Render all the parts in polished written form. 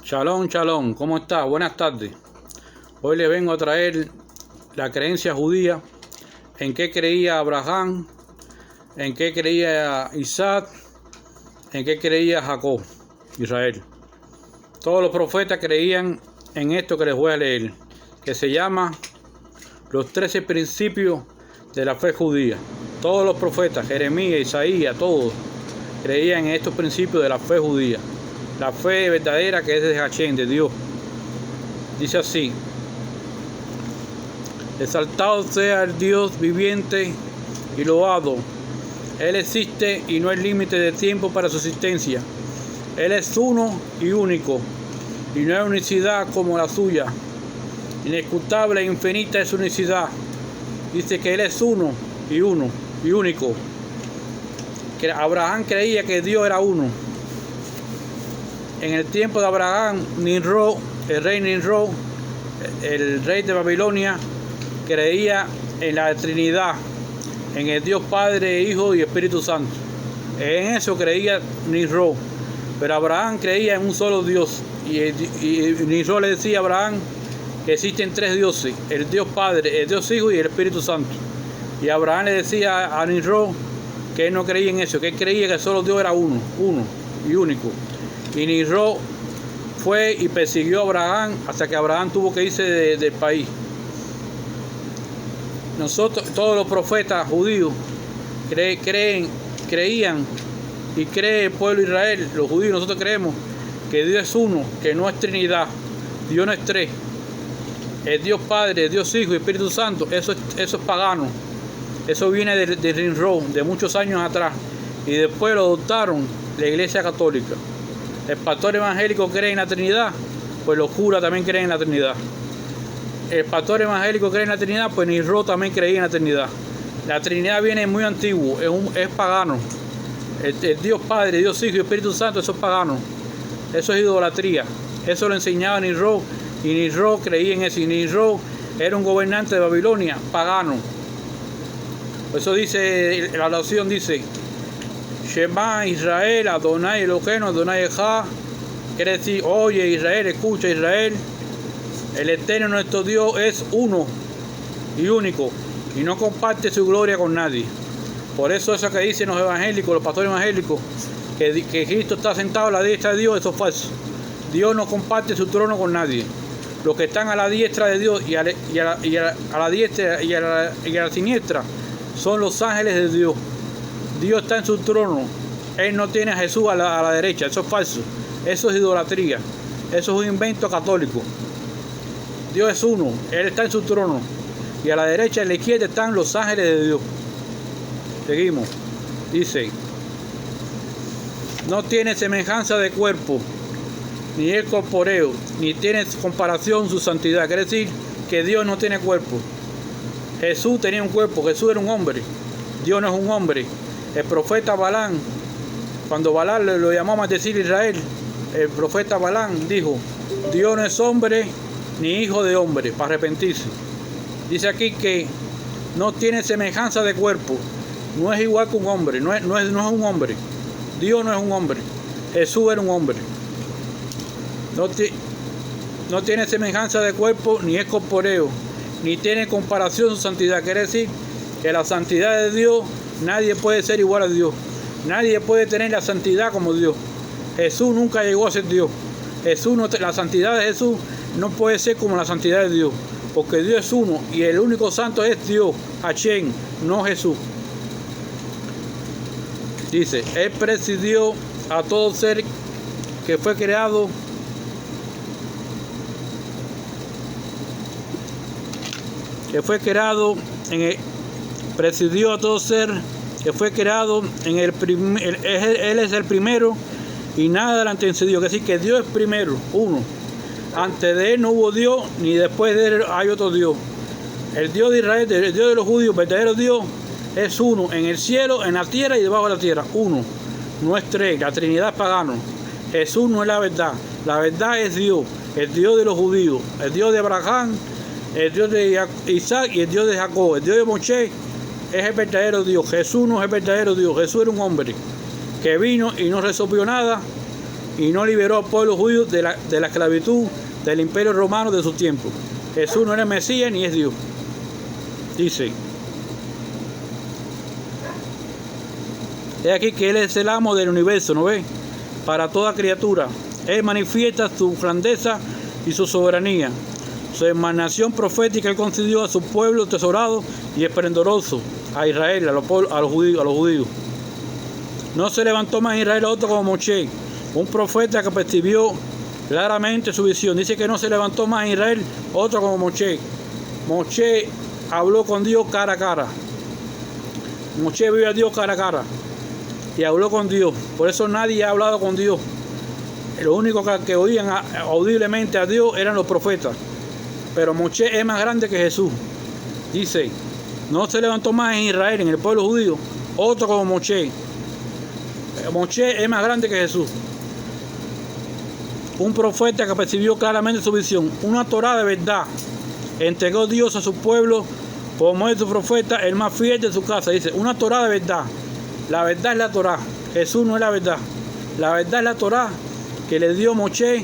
Shalom, shalom, ¿cómo está? Buenas tardes. Hoy les vengo a traer la creencia judía, en qué creía Abraham, en qué creía Isaac, en qué creía Jacob, Israel. Todos los profetas creían en esto que les voy a leer, que se llama los 13 principios de la fe judía. Todos los profetas, Jeremías, Isaías, todos creían en estos principios de la fe judía. La fe verdadera que es de Hashem, de Dios. Dice así: exaltado sea el Dios viviente y loado. Él existe y no hay límite de tiempo para su existencia. Él es uno y único, y no hay unicidad como la suya. Inescrutable e infinita es su unicidad. Dice que Él es uno y único. Que Abraham creía que Dios era uno. En el tiempo de Abraham, Nimrod, el rey Nimrod, el rey de Babilonia, creía en la Trinidad, en el Dios Padre, Hijo y Espíritu Santo. En eso creía Nimrod. Pero Abraham creía en un solo Dios. Y Nimrod le decía a Abraham que existen tres dioses: el Dios Padre, el Dios Hijo y el Espíritu Santo. Y Abraham le decía a Nimrod que él no creía en eso, que él creía que solo Dios era uno y único. Y Nimrod fue y persiguió a Abraham hasta que Abraham tuvo que irse del país. Nosotros, todos los profetas judíos, creían y cree el pueblo de Israel, los judíos, nosotros creemos que Dios es uno, que no es Trinidad, Dios no es tres. El Dios Padre, el Dios Hijo y Espíritu Santo, eso es pagano. Eso viene de Nimrod, de muchos años atrás. Y después lo adoptaron la Iglesia Católica. El pastor evangélico cree en la Trinidad, pues los curas también creen en la Trinidad. El pastor evangélico cree en la Trinidad, pues Nimrod también creía en la Trinidad. La Trinidad viene muy antiguo, es pagano. El Dios Padre, Dios Hijo y Espíritu Santo, eso es pagano. Eso es idolatría. Eso lo enseñaba Nimrod, y Nimrod creía en eso. Y Nimrod era un gobernante de Babilonia, pagano. Por eso dice, la oración dice: Shema Israel, Adonai Eloheinu, Adonai Echad. Quiere decir: oye Israel, escucha Israel, el Eterno nuestro Dios es uno y único, y no comparte su gloria con nadie. Por eso que dicen los evangélicos, los pastores evangélicos, que Cristo está sentado a la diestra de Dios, eso es falso. Dios no comparte su trono con nadie. Los que están a la diestra de Dios y a la diestra y a la siniestra son los ángeles de Dios. Dios está en su trono. Él no tiene a Jesús a la derecha. Eso es falso. Eso es idolatría. Eso es un invento católico. Dios es uno. Él está en su trono. Y a la derecha y a la izquierda están los ángeles de Dios. Seguimos. Dice: no tiene semejanza de cuerpo, ni es corpóreo, ni tiene comparación su santidad. Quiere decir que Dios no tiene cuerpo. Jesús tenía un cuerpo. Jesús era un hombre. Dios no es un hombre. El profeta Balaam, cuando Balaam lo llamó a maldecir a Israel, el profeta Balaam dijo: Dios no es hombre ni hijo de hombre, para arrepentirse. Dice aquí que no tiene semejanza de cuerpo, no es igual que un hombre, no es un hombre. Dios no es un hombre. Jesús era un hombre. No tiene semejanza de cuerpo, ni es corpóreo, ni tiene comparación su santidad. Quiere decir que la santidad de Dios, nadie puede ser igual a Dios. Nadie puede tener la santidad como Dios. Jesús nunca llegó a ser Dios. La santidad de Jesús no puede ser como la santidad de Dios, porque Dios es uno y el único santo es Dios, Hashem, no Jesús. Dice: Él presidió a todo ser que fue creado presidió a todo ser que fue creado en Él es el primero y nada le antecedió. Es decir, que Dios es primero, uno. Antes de Él no hubo Dios, ni después de Él hay otro Dios. El Dios de Israel, el Dios de los judíos, verdadero Dios, es uno, en el cielo, en la tierra y debajo de la tierra, uno. No es tres, la Trinidad es pagano. Jesús no es la verdad es Dios, el Dios de los judíos, el Dios de Abraham, el Dios de Isaac y el Dios de Jacob. El Dios de Moshe es el verdadero Dios. Jesús no es el verdadero Dios. Jesús era un hombre que vino y no resolvió nada y no liberó al pueblo judío de la esclavitud del imperio romano de su tiempo. Jesús no era el Mesías ni es Dios. Dice, es aquí que Él es el amo del universo, ¿no ve? Para toda criatura. Él manifiesta su grandeza y su soberanía. Su emanación profética Él concedió a su pueblo tesorado y esplendoroso, a Israel, a los judíos. No se levantó más en Israel otro como Moshe, un profeta que percibió claramente su visión. Dice que no se levantó más en Israel otro como Moshe. Moshe habló con Dios cara a cara. Moshe vio a Dios cara a cara y habló con Dios. Por eso nadie ha hablado con Dios. Lo único que oían audiblemente a Dios eran los profetas. Pero Moshe es más grande que Jesús. Dice, no se levantó más en Israel, en el pueblo judío, otro como Moshe. Moshe es más grande que Jesús. Un profeta que percibió claramente su visión. Una Torá de verdad. Entregó Dios a su pueblo como es su profeta, el más fiel de su casa. Dice, una Torá de verdad. La verdad es la Torá. Jesús no es la verdad. La verdad es la Torá que le dio Moshe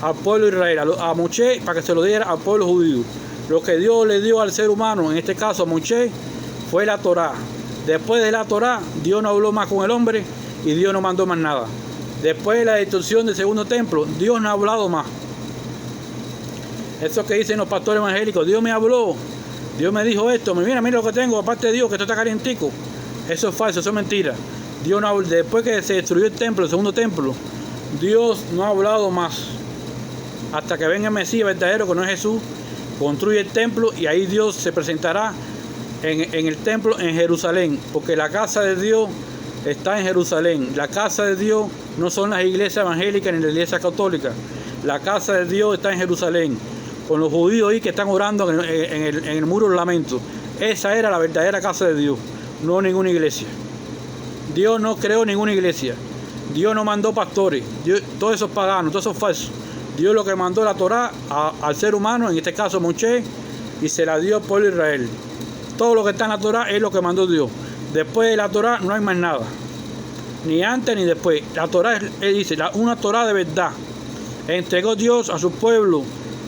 al pueblo de Israel. A Moshe para que se lo diera al pueblo judío. Lo que Dios le dio al ser humano, en este caso a Moshe, fue la Torá. Después de la Torá, Dios no habló más con el hombre y Dios no mandó más nada. Después de la destrucción del segundo templo, Dios no ha hablado más. Eso que dicen los pastores evangélicos, Dios me habló, Dios me dijo esto, mira lo que tengo, aparte de Dios, que esto está calientico. Eso es falso, eso es mentira. Dios no habló. Después que se destruyó el templo, el segundo templo, Dios no ha hablado más. Hasta que venga el Mesías verdadero, que no es Jesús, construye el templo y ahí Dios se presentará en el templo en Jerusalén, porque la casa de Dios está en Jerusalén. La casa de Dios no son las iglesias evangélicas ni las iglesias católicas. La casa de Dios está en Jerusalén, con los judíos ahí que están orando en el muro del lamento. Esa era la verdadera casa de Dios, no ninguna iglesia. Dios no creó ninguna iglesia. Dios no mandó pastores. Todos esos paganos, todos esos falsos. Dios lo que mandó la Torá al ser humano, en este caso Moshe, y se la dio al pueblo de Israel. Todo lo que está en la Torá es lo que mandó Dios. Después de la Torá no hay más nada. Ni antes ni después. La Torá él dice, una Torá de verdad. Entregó Dios a su pueblo,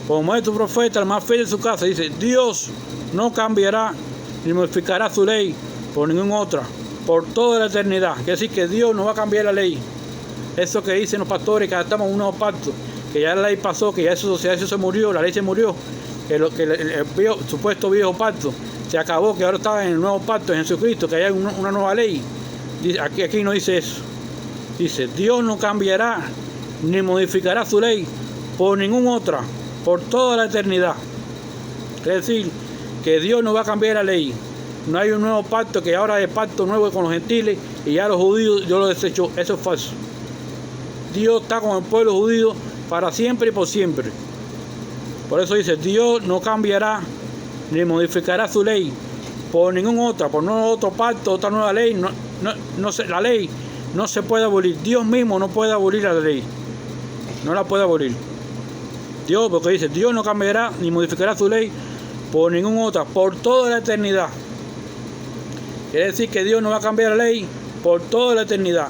como es su profeta, el más fiel de su casa. Dice, Dios no cambiará ni modificará su ley por ninguna otra, por toda la eternidad. Quiere decir que Dios no va a cambiar la ley. Eso que dicen los pastores, que estamos en un nuevo pacto, que ya la ley pasó, que ya eso se murió, la ley se murió, que el supuesto viejo pacto se acabó, que ahora está en el nuevo pacto en Jesucristo, que hay una nueva ley. Aquí no dice eso. Dice, Dios no cambiará ni modificará su ley por ninguna otra, por toda la eternidad. Es decir, que Dios no va a cambiar la ley. No hay un nuevo pacto, que ahora es pacto nuevo con los gentiles y ya los judíos yo lo desecho. Eso es falso. Dios está con el pueblo judío para siempre y por siempre. Por eso dice, Dios no cambiará ni modificará su ley por ninguna otra, por no otro pacto, otra nueva ley. La ley no se puede abolir. Dios mismo no puede abolir la ley. No la puede abolir. Dios, porque dice, Dios no cambiará ni modificará su ley por ninguna otra, por toda la eternidad. Quiere decir que Dios no va a cambiar la ley por toda la eternidad.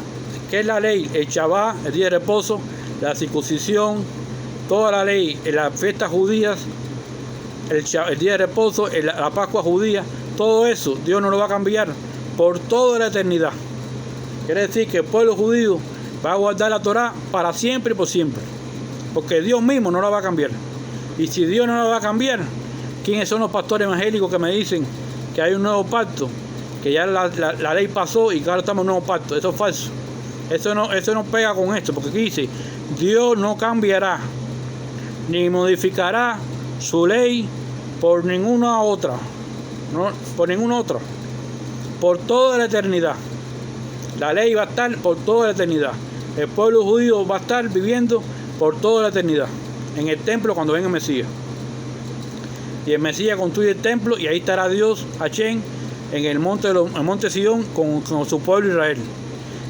¿Qué es la ley? El Shabbat, el día de reposo, la circuncisión, toda la ley, las fiestas judías, el día de reposo, la Pascua judía, todo eso Dios no lo va a cambiar por toda la eternidad. Quiere decir que el pueblo judío va a guardar la Torá para siempre y por siempre, porque Dios mismo no la va a cambiar. Y si Dios no la va a cambiar, ¿quiénes son los pastores evangélicos que me dicen que hay un nuevo pacto, que ya la ley pasó y que ahora estamos en un nuevo pacto? Eso es falso. Eso no pega con esto, porque aquí dice, Dios no cambiará ni modificará su ley por ninguna otra, por toda la eternidad. La ley va a estar por toda la eternidad. El pueblo judío va a estar viviendo por toda la eternidad en el templo cuando venga el Mesías. Y el Mesías construye el templo y ahí estará Dios, Hashem, en el monte Sion con su pueblo Israel.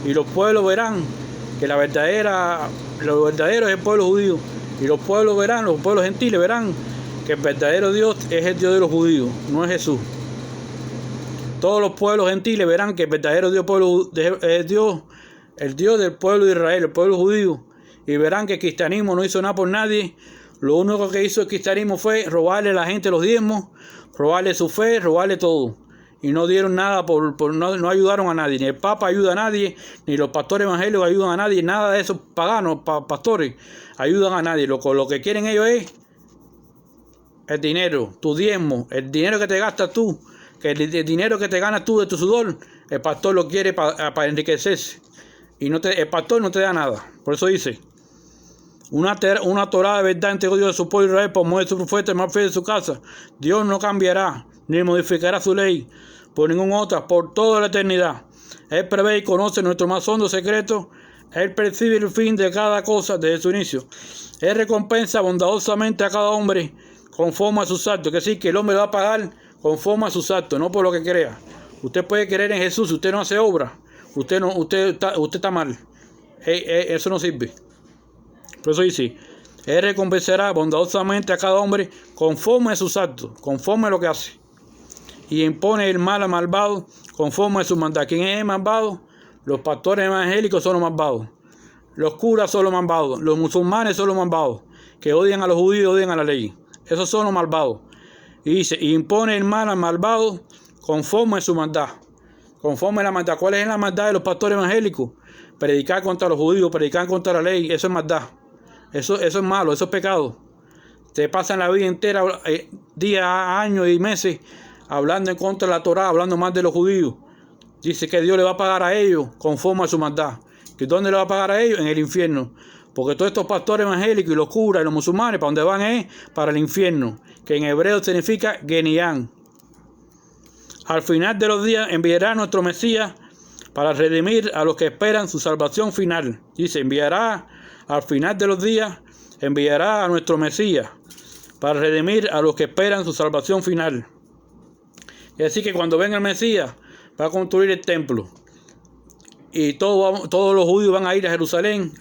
Y los pueblos verán que lo verdadero es el pueblo judío. Y los pueblos gentiles verán que el verdadero Dios es el Dios de los judíos, no es Jesús. Todos los pueblos gentiles verán que el verdadero Dios es el Dios del pueblo de Israel, el pueblo judío, y verán que el cristianismo no hizo nada por nadie. Lo único que hizo el cristianismo fue robarle a la gente los diezmos, robarle su fe, robarle todo. Y no dieron nada, no ayudaron a nadie. Ni el Papa ayuda a nadie, ni los pastores evangélicos ayudan a nadie. Nada de esos paganos, pastores, ayudan a nadie. Lo que quieren ellos es el dinero, tu diezmo, el dinero que te gastas tú, que el dinero que te ganas tú de tu sudor, el pastor lo quiere para enriquecerse. Y el pastor no te da nada. Por eso dice, una Torá de verdad entregó Dios a su pueblo Israel por medio de su profeta, el más fiel de su casa. Dios no cambiará, ni modificará su ley por ninguna otra, por toda la eternidad. Él prevé y conoce nuestro más hondo secreto. Él percibe el fin de cada cosa desde su inicio. Él recompensa bondadosamente a cada hombre conforme a sus actos. Que sí, que el hombre va a pagar conforme a sus actos, no por lo que crea. Usted puede creer en Jesús, si usted no hace obra, usted está mal. Eso no sirve. Por eso dice, Él recompensará bondadosamente a cada hombre conforme a sus actos, conforme a lo que hace. Y impone el mal al malvado conforme a su maldad. ¿Quién es el malvado? Los pastores evangélicos son los malvados. Los curas son los malvados. Los musulmanes son los malvados. Que odian a los judíos y odian a la ley. Esos son los malvados. Y dice, impone el mal al malvado conforme a su maldad. Conforme a la maldad. ¿Cuál es la maldad de los pastores evangélicos? Predicar contra los judíos, predicar contra la ley. Eso es maldad. Eso es malo, eso es pecado. Te pasan la vida entera, días, años y meses, hablando en contra de la Torá, hablando más de los judíos. Dice que Dios le va a pagar a ellos conforme a su maldad. ¿Que dónde le va a pagar a ellos? En el infierno. Porque todos estos pastores evangélicos y los curas y los musulmanes, ¿para dónde van? Es para el infierno, que en hebreo significa Genián. Al final de los días enviará a nuestro Mesías para redimir a los que esperan su salvación final. Dice, enviará al final de los días, enviará a nuestro Mesías para redimir a los que esperan su salvación final. Y así que cuando venga el Mesías, va a construir el templo. Y todos los judíos van a ir a Jerusalén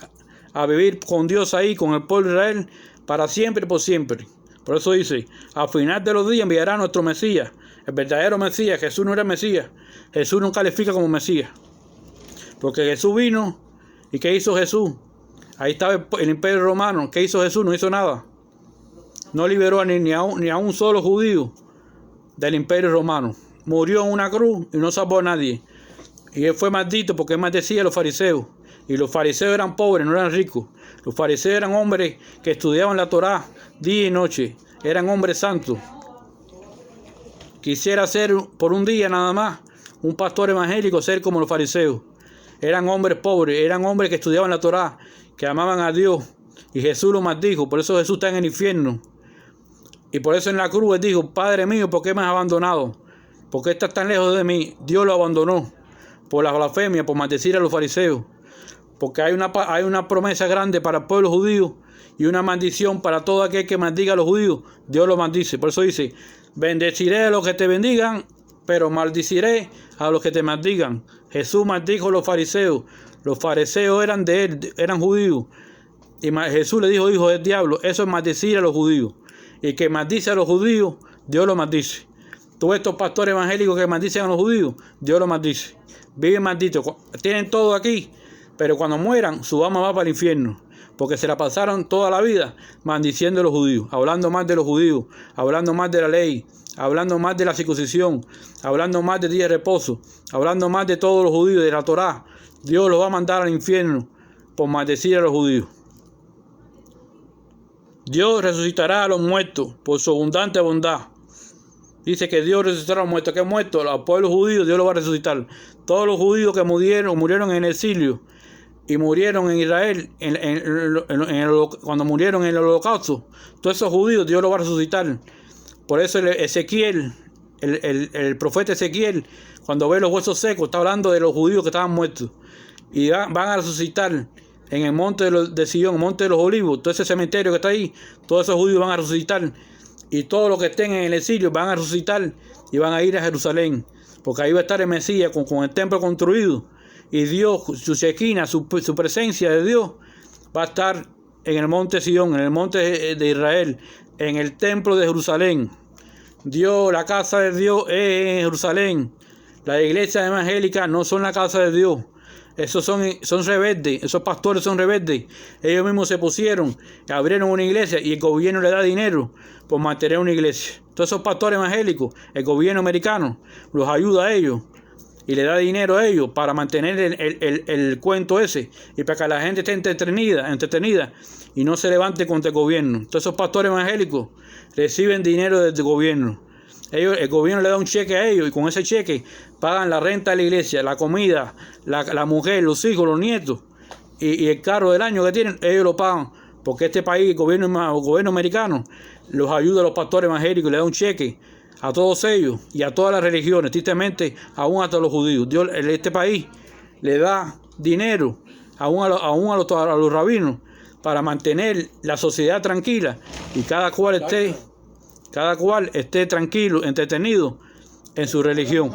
a vivir con Dios ahí, con el pueblo de Israel, para siempre y por siempre. Por eso dice, al final de los días enviará a nuestro Mesías, el verdadero Mesías. Jesús no era Mesías. Jesús no califica como Mesías. Porque Jesús vino, ¿y qué hizo Jesús? Ahí estaba el imperio romano. ¿Qué hizo Jesús? No hizo nada. No liberó ni a un solo judío del imperio romano. Murió en una cruz y no salvó a nadie. Y él fue maldito porque él maldecía a los fariseos. Y los fariseos eran pobres, no eran ricos. Los fariseos eran hombres que estudiaban la Torá día y noche. Eran hombres santos. Quisiera ser por un día nada más un pastor evangélico, ser como los fariseos. Eran hombres pobres, eran hombres que estudiaban la Torá, que amaban a Dios. Y Jesús lo maldijo, por eso Jesús está en el infierno. Y por eso en la cruz él dijo, Padre mío, ¿por qué me has abandonado? ¿Por qué estás tan lejos de mí? Dios lo abandonó por la blasfemia, por maldecir a los fariseos. Porque hay una promesa grande para el pueblo judío y una maldición para todo aquel que maldiga a los judíos. Dios lo maldice. Por eso dice, bendeciré a los que te bendigan, pero maldiciré a los que te maldigan. Jesús maldijo a los fariseos. Los fariseos eran de él, eran judíos. Y Jesús le dijo, hijo del diablo, eso es maldecir a los judíos. Y el que maldice a los judíos, Dios lo maldice. Todos estos pastores evangélicos que maldicen a los judíos, Dios lo maldice. Viven malditos, tienen todo aquí, pero cuando mueran, su alma va para el infierno. Porque se la pasaron toda la vida maldiciendo a los judíos, hablando más de los judíos, hablando más de la ley, hablando más de la circuncisión, hablando más de día de reposo, hablando más de todos los judíos, de la Torá. Dios los va a mandar al infierno por maldecir a los judíos. Dios resucitará a los muertos por su abundante bondad. Dice que Dios resucitará a los muertos. ¿Qué muertos? Al pueblo judío Dios los va a resucitar. Todos los judíos que murieron en el exilio y murieron en Israel cuando murieron en el holocausto, todos esos judíos Dios los va a resucitar. Por eso Ezequiel, el profeta Ezequiel, cuando ve los huesos secos, está hablando de los judíos que estaban muertos. Y van a resucitar en el monte de Sion, el monte de los olivos, todo ese cementerio que está ahí, todos esos judíos van a resucitar. Y todos los que estén en el exilio van a resucitar y van a ir a Jerusalén. Porque ahí va a estar el Mesías con el templo construido. Y Dios, su Shekinah, su presencia de Dios, va a estar en el monte Sion, en el monte de Israel, en el templo de Jerusalén. Dios, la casa de Dios es en Jerusalén. Las iglesias evangélicas no son la casa de Dios. Esos son rebeldes, esos pastores son rebeldes. Ellos mismos se pusieron, abrieron una iglesia y el gobierno le da dinero por mantener una iglesia. Todos esos pastores evangélicos, el gobierno americano los ayuda a ellos y le da dinero a ellos para mantener el cuento ese y para que la gente esté entretenida y no se levante contra el gobierno. Todos esos pastores evangélicos reciben dinero del gobierno. El gobierno le da un cheque a ellos y con ese cheque pagan la renta de la iglesia, la comida, la mujer, los hijos, los nietos y el carro del año que tienen, ellos lo pagan. Porque este país, el gobierno americano, los ayuda a los pastores evangélicos, le da un cheque a todos ellos y a todas las religiones, tristemente, aún hasta los judíos. Dios, este país le da dinero aún a los rabinos para mantener la sociedad tranquila y cada cual esté tranquilo, entretenido en su religión.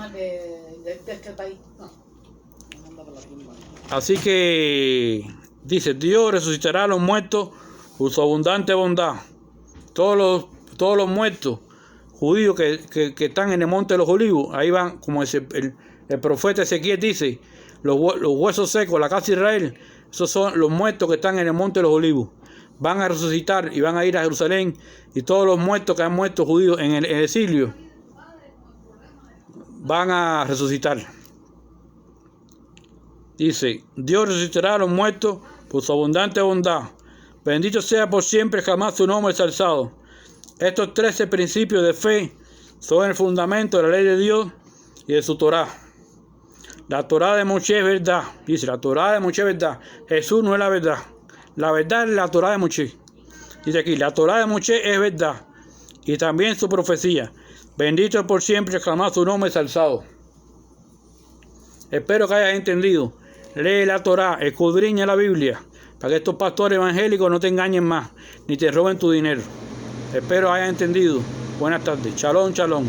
Así que dice, Dios resucitará a los muertos por su abundante bondad. Todos los muertos judíos que están en el monte de los olivos, ahí van, como el profeta Ezequiel dice, los huesos secos, la casa de Israel, esos son los muertos que están en el monte de los olivos. Van a resucitar y van a ir a Jerusalén, y todos los muertos que han muerto judíos en el exilio van a resucitar. Dice, Dios resucitará a los muertos por su abundante bondad. Bendito sea por siempre, jamás su nombre es alzado. Estos 13 principios de fe son el fundamento de la ley de Dios y de su Torá. La Torá de Moshe es verdad. Dice, la Torá de Moshe es verdad. Jesús no es la verdad. La verdad es la Torá de Moshe. Dice aquí, la Torá de Moshe es verdad. Y también su profecía. Bendito por siempre, jamás su nombre es alzado. Espero que hayas entendido. Lee la Torá, escudriña la Biblia, para que estos pastores evangélicos no te engañen más, ni te roben tu dinero. Espero hayas entendido. Buenas tardes. Shalom, shalom.